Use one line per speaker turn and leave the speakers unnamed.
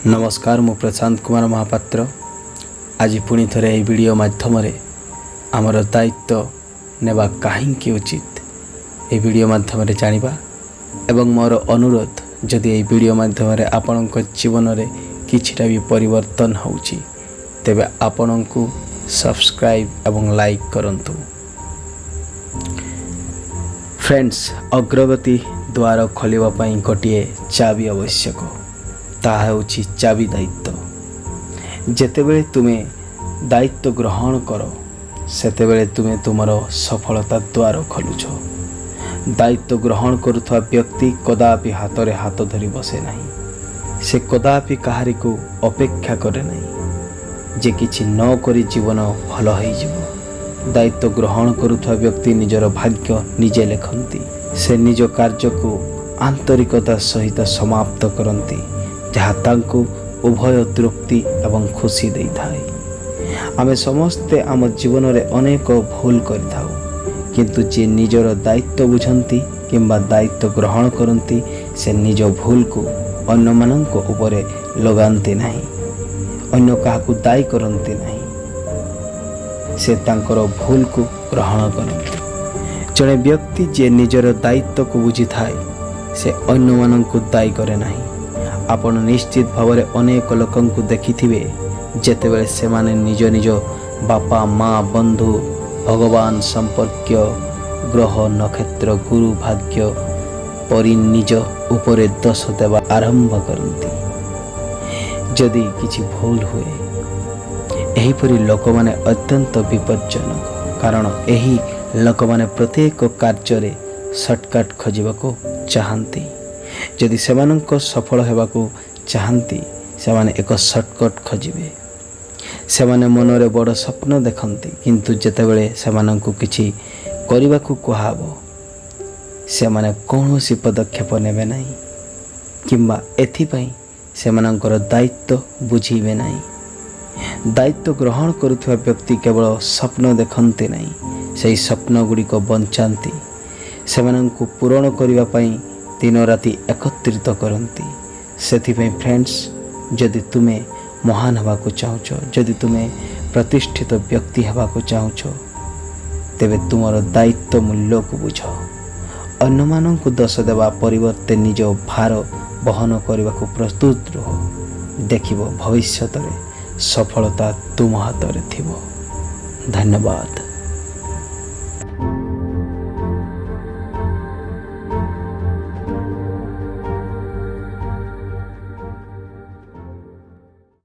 नमस्कार मु प्रशांत कुमार महापात्र। आज पुणी थे यह वीडियो माध्यम आमर दायित्व नेबा कहीं उचित ये वीडियो माध्यम जानिबा एवं मोर अनुरोध जदि ये वीडियो माध्यम आपण जीवन में किछिटा भी परिवर्तन होउची तेबे आपण को सब्सक्राइब एवं लाइक करंतु। फ्रेंड्स, अग्रगति द्वार खोलिबा पई गोटिए चाबी आवश्यक, ताहा होची चाबी दायित्व। जेतेबेले तुमे दायित्व ग्रहण कर सेतेबेले तुमे तुमर सफलता द्वार खोलुछ। दायित्व ग्रहण करुवा व्यक्ति कदापि हाथ रे हाथ धरी बसे नहीं। से कदापि कहारी को अपेक्षा करे नहीं जे किछि न करी जीवन भल हो जिवो। दायित्व ग्रहण करुवा व्यक्ति निजर भाग्य निजे लेखंती। से निज कार्य को आंतरिकता सहित समाप्त करती जहाँ तांको उभय तृप्ति एवं खुशी दे थाए। आमे समस्ते आम जीवन रे अनेक भूल करिथाउ, किंतु जे निजर दायित्व बुझंती किंबा दायित्व ग्रहण करती से निज भूल को अन्य मानक उपरे लगांती नहीं, अन्य काहाकू दायी करती नहीं। से तांकर भूल को ग्रहण करती। जड़े व्यक्ति जे निजर दायित्व को बुझी थाए से अन्य मानक दायी करे नहीं। आपण निश्चित भाव में अनेक लोकं को देखिथिबे जेतेबेले सेमाने निज निज बापा माँ बंधु भगवान संपर्क ग्रह नक्षत्र गुरु भाग्य परि निज उपरे दोष देवा आरंभ करती। जदि किछि भूल हुए एहीपरि लोक माने अत्यंत विपज्जनक, कारण एही लोक माने प्रत्येक कार्य रे शॉर्टकट खोजिबाको चाहंती। जदि सेमानंक सफल हेबाकू चाहंती सेमाने एक शॉर्टकट खोजिबे। सेमाने मनरे बड़ स्वप्न देखंती, किंतु जेतेबेले सेमानंकू किछि करिबाकू कुहाबो सेमाने कौनसी पदक्षेप नेबे नहीं किंबा एथिपई सेमानंकर दायित्व बुझीबे नहीं। दायित्व ग्रहण करुवा व्यक्ति केवल स्वप्न देखंती नहीं, सेही स्वप्न गुड़ी को बंचाती। सेमानंकू पूरण करिबा पई दिन राति एकत्रित करती। सेथिपई फ्रेंड्स, जदि तुमे महान हवाको चाहुछ, जदि तुमे प्रतिष्ठित व्यक्ति हवाको चाहुछ, तेबे तुमर दायित्व मूल्य को बुझ। अन्य मानक दोष देवा परिवर्ते निज भार बहन करने को प्रस्तुत रह। देखिब भविष्य रे सफलता तुम हाथ में थिबो। धन्यवाद।